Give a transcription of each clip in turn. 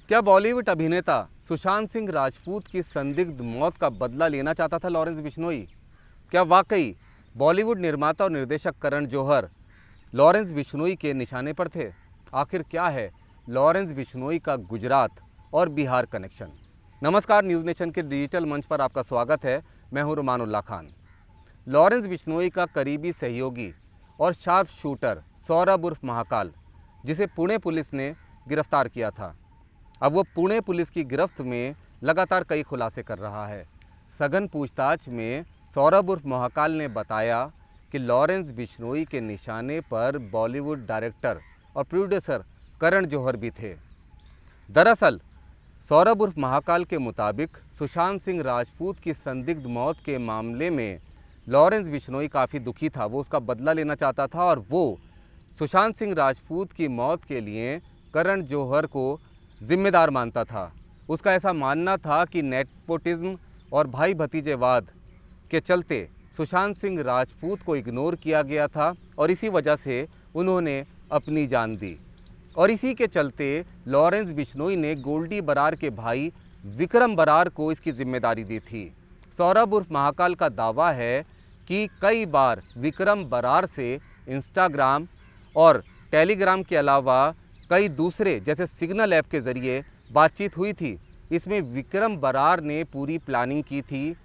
क्या बॉलीवुड अभिनेता सुशांत सिंह राजपूत की संदिग्ध मौत का बदला लेना चाहता था लॉरेंस बिश्नोई? क्या वाकई बॉलीवुड निर्माता और निर्देशक करण जौहर लॉरेंस बिश्नोई के निशाने पर थे? आखिर क्या है लॉरेंस बिश्नोई का गुजरात और बिहार कनेक्शन? नमस्कार, न्यूज़ नेशन के डिजिटल मंच पर आपका स्वागत है। मैं हूं रुमानुल्लाह खान। लॉरेंस बिश्नोई का करीबी सहयोगी और शार्प शूटर सौरभ उर्फ महाकाल, जिसे पुणे पुलिस ने गिरफ्तार किया था, अब वो पुणे पुलिस की गिरफ्त में लगातार कई खुलासे कर रहा है। सघन पूछताछ में सौरभ उर्फ महाकाल ने बताया कि लॉरेंस बिश्नोई के निशाने पर बॉलीवुड डायरेक्टर और प्रोड्यूसर करण जौहर भी थे। दरअसल सौरभ उर्फ महाकाल के मुताबिक सुशांत सिंह राजपूत की संदिग्ध मौत के मामले में लॉरेंस बिश्नोई काफ़ी दुखी था। वो उसका बदला लेना चाहता था और वो सुशांत सिंह राजपूत की मौत के लिए करण जौहर को जिम्मेदार मानता था। उसका ऐसा मानना था कि नेपोटिज्म और भाई भतीजेवाद के चलते सुशांत सिंह राजपूत को इग्नोर किया गया था और इसी वजह से उन्होंने अपनी जान दी। और इसी के चलते लॉरेंस बिश्नोई ने गोल्डी बरार के भाई विक्रम बरार को इसकी जिम्मेदारी दी थी। सौरभ उर्फ महाकाल का दावा है कि कई बार विक्रम बरार से इंस्टाग्राम और टेलीग्राम के अलावा कई दूसरे जैसे सिग्नल ऐप के ज़रिए बातचीत हुई थी। इसमें विक्रम बरार ने पूरी प्लानिंग की थी,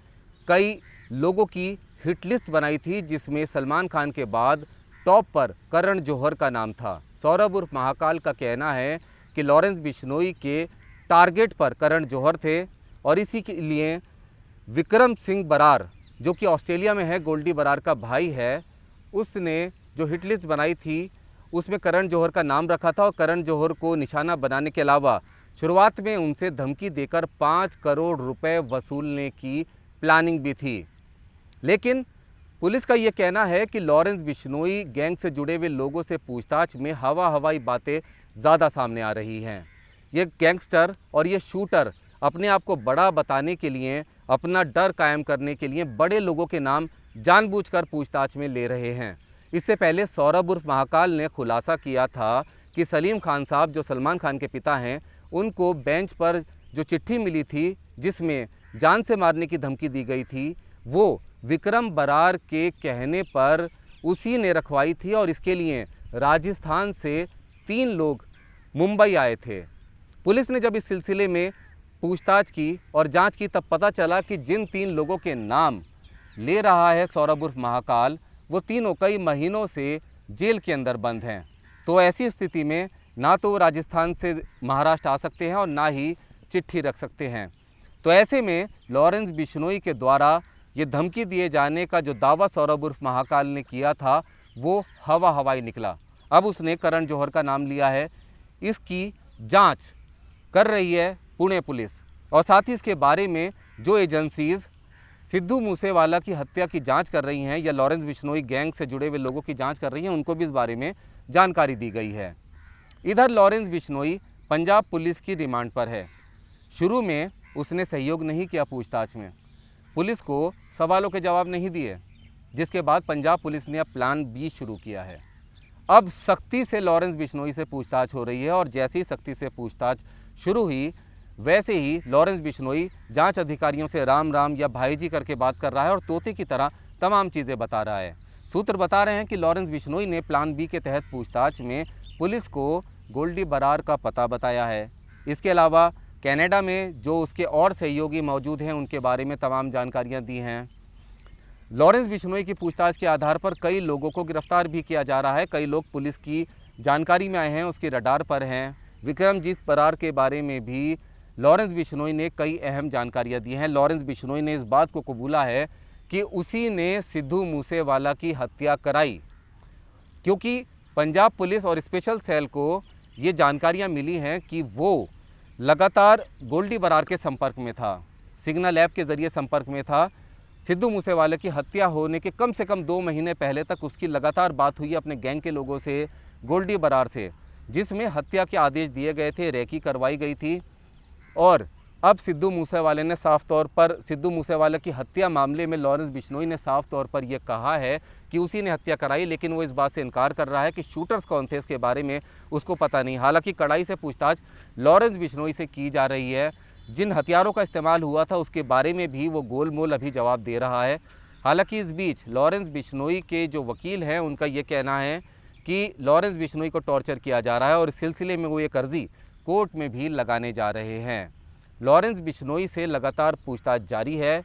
कई लोगों की हिट लिस्ट बनाई थी, जिसमें सलमान खान के बाद टॉप पर करण जौहर का नाम था। सौरभ उर्फ महाकाल का कहना है कि लॉरेंस बिश्नोई के टारगेट पर करण जौहर थे और इसी के लिए विक्रम सिंह बरार, जो कि ऑस्ट्रेलिया में है, गोल्डी बरार का भाई है, उसने जो हिट लिस्ट बनाई थी उसमें करण जौहर का नाम रखा था और करण जौहर को निशाना बनाने के अलावा शुरुआत में उनसे धमकी देकर 5 करोड़ रुपए वसूलने की प्लानिंग भी थी। लेकिन पुलिस का ये कहना है कि लॉरेंस बिश्नोई गैंग से जुड़े हुए लोगों से पूछताछ में हवाई बातें ज़्यादा सामने आ रही हैं। ये गैंगस्टर और ये शूटर अपने आप को बड़ा बताने के लिए, अपना डर कायम करने के लिए बड़े लोगों के नाम जानबूझकर पूछताछ में ले रहे हैं। इससे पहले सौरभ उर्फ महाकाल ने खुलासा किया था कि सलीम खान साहब, जो सलमान खान के पिता हैं, उनको बेंच पर जो चिट्ठी मिली थी जिसमें जान से मारने की धमकी दी गई थी, वो विक्रम बरार के कहने पर उसी ने रखवाई थी और इसके लिए राजस्थान से 3 लोग मुंबई आए थे। पुलिस ने जब इस सिलसिले में पूछताछ की और जांच की, तब पता चला कि जिन 3 लोगों के नाम ले रहा है सौरभ उर्फ महाकाल, वो तीनों कई महीनों से जेल के अंदर बंद हैं। तो ऐसी स्थिति में ना तो राजस्थान से महाराष्ट्र आ सकते हैं और ना ही चिट्ठी रख सकते हैं। तो ऐसे में लॉरेंस बिश्नोई के द्वारा ये धमकी दिए जाने का जो दावा सौरभ उर्फ महाकाल ने किया था, वो हवाई निकला। अब उसने करण जौहर का नाम लिया है। इसकी जांच कर रही है पुणे पुलिस और साथ ही इसके बारे में जो एजेंसीज़ सिद्धू मूसेवाला की हत्या की जांच कर रही हैं या लॉरेंस बिश्नोई गैंग से जुड़े हुए लोगों की जांच कर रही हैं, उनको भी इस बारे में जानकारी दी गई है। इधर लॉरेंस बिश्नोई पंजाब पुलिस की रिमांड पर है। शुरू में उसने सहयोग नहीं किया पूछताछ में, पुलिस को सवालों के जवाब नहीं दिए, जिसके बाद पंजाब पुलिस ने अब प्लान बी शुरू किया है। अब सख्ती से लॉरेंस बिश्नोई से पूछताछ हो रही है और जैसे ही सख्ती से पूछताछ शुरू हुई, वैसे ही लॉरेंस बिश्नोई जांच अधिकारियों से राम राम या भाईजी करके बात कर रहा है और तोते की तरह तमाम चीज़ें बता रहा है। सूत्र बता रहे हैं कि लॉरेंस बिश्नोई ने प्लान बी के तहत पूछताछ में पुलिस को गोल्डी बरार का पता बताया है। इसके अलावा कनाडा में जो उसके और सहयोगी मौजूद हैं, उनके बारे में तमाम जानकारियाँ दी हैं। लॉरेंस बिश्नोई की पूछताछ के आधार पर कई लोगों को गिरफ्तार भी किया जा रहा है। कई लोग पुलिस की जानकारी में आए हैं, उसके रडार पर हैं। विक्रमजीत बरार के बारे में भी लॉरेंस बिश्नोई ने कई अहम जानकारियां दी हैं। लॉरेंस बिश्नोई ने इस बात को कबूला है कि उसी ने सिद्धू मूसेवाला की हत्या कराई, क्योंकि पंजाब पुलिस और स्पेशल सेल को ये जानकारियां मिली हैं कि वो लगातार गोल्डी बरार के संपर्क में था, सिग्नल ऐप के ज़रिए संपर्क में था। सिद्धू मूसेवाला की हत्या होने के कम से कम 2 महीने पहले तक उसकी लगातार बात हुई अपने गैंग के लोगों से, गोल्डी बरार से, जिसमें हत्या के आदेश दिए गए थे, रेकी करवाई गई थी। और अब सिद्धू मूसेवाले ने साफ तौर पर सिद्धू मूसेवाले की हत्या मामले में लॉरेंस बिश्नोई ने साफ तौर पर यह कहा है कि उसी ने हत्या कराई, लेकिन वो इस बात से इनकार कर रहा है कि शूटर्स कौन थे इसके बारे में उसको पता नहीं। हालांकि कड़ाई से पूछताछ लॉरेंस बिश्नोई से की जा रही है। जिन हथियारों का इस्तेमाल हुआ था उसके बारे में भी वो गोलमोल अभी जवाब दे रहा है। हालांकि इस बीच लॉरेंस बिश्नोई के जो वकील हैं उनका ये कहना है कि लॉरेंस बिश्नोई को टॉर्चर किया जा रहा है और इस सिलसिले में वो एक अर्जी कोर्ट में भी लगाने जा रहे हैं। लॉरेंस बिश्नोई से लगातार पूछताछ जारी है।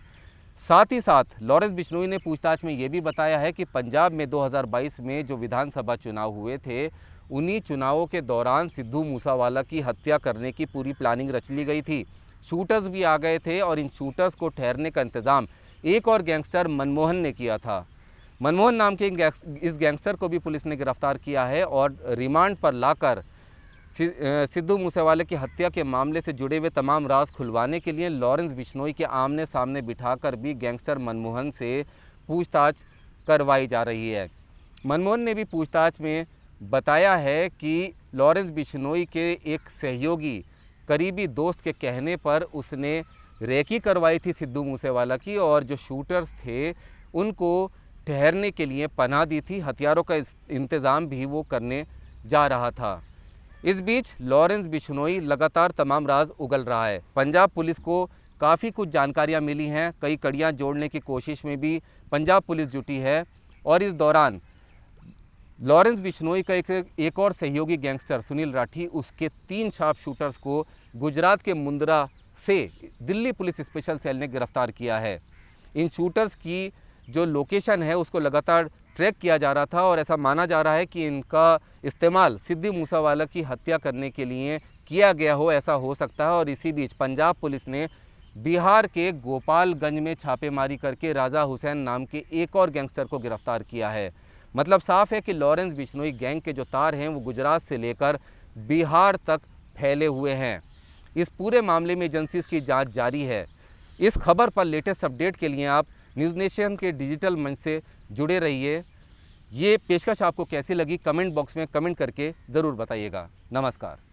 साथ ही साथ लॉरेंस बिश्नोई ने पूछताछ में ये भी बताया है कि पंजाब में 2022 में जो विधानसभा चुनाव हुए थे उन्हीं चुनावों के दौरान सिद्धू मूसेवाला की हत्या करने की पूरी प्लानिंग रच ली गई थी। शूटर्स भी आ गए थे और इन शूटर्स को ठहरने का इंतज़ाम एक और गैंगस्टर मनमोहन ने किया था। मनमोहन नाम के इस गैंगस्टर को भी पुलिस ने गिरफ्तार किया है और रिमांड पर लाकर सिद्धू मूसेवाले की हत्या के मामले से जुड़े हुए तमाम राज खुलवाने के लिए लॉरेंस बिश्नोई के आमने सामने बिठाकर भी गैंगस्टर मनमोहन से पूछताछ करवाई जा रही है। मनमोहन ने भी पूछताछ में बताया है कि लॉरेंस बिश्नोई के एक सहयोगी करीबी दोस्त के कहने पर उसने रेकी करवाई थी सिद्धू मूसेवाला की और जो शूटर्स थे उनको ठहरने के लिए पनाह दी थी। हथियारों का इंतज़ाम भी वो करने जा रहा था। इस बीच लॉरेंस बिश्नोई लगातार तमाम राज उगल रहा है। पंजाब पुलिस को काफ़ी कुछ जानकारियां मिली हैं, कई कड़ियां जोड़ने की कोशिश में भी पंजाब पुलिस जुटी है और इस दौरान लॉरेंस बिश्नोई का एक और सहयोगी गैंगस्टर सुनील राठी उसके 3 शार्प शूटर्स को गुजरात के मुंद्रा से दिल्ली पुलिस स्पेशल सेल ने गिरफ्तार किया है। इन शूटर्स की जो लोकेशन है उसको लगातार ट्रैक किया जा रहा था और ऐसा माना जा रहा है कि इनका इस्तेमाल सिद्धू मूसेवाला की हत्या करने के लिए किया गया हो, ऐसा हो सकता है। और इसी बीच पंजाब पुलिस ने बिहार के गोपालगंज में छापेमारी करके राजा हुसैन नाम के एक और गैंगस्टर को गिरफ्तार किया है। मतलब साफ है कि लॉरेंस बिश्नोई गैंग के जो तार हैं वो गुजरात से लेकर बिहार तक फैले हुए हैं। इस पूरे मामले में एजेंसीज की जांच जारी है। इस खबर पर लेटेस्ट अपडेट के लिए आप न्यूज़ नेशन के डिजिटल मंच से जुड़े रहिए। ये पेशकश आपको कैसी लगी कमेंट बॉक्स में कमेंट करके ज़रूर बताइएगा। नमस्कार।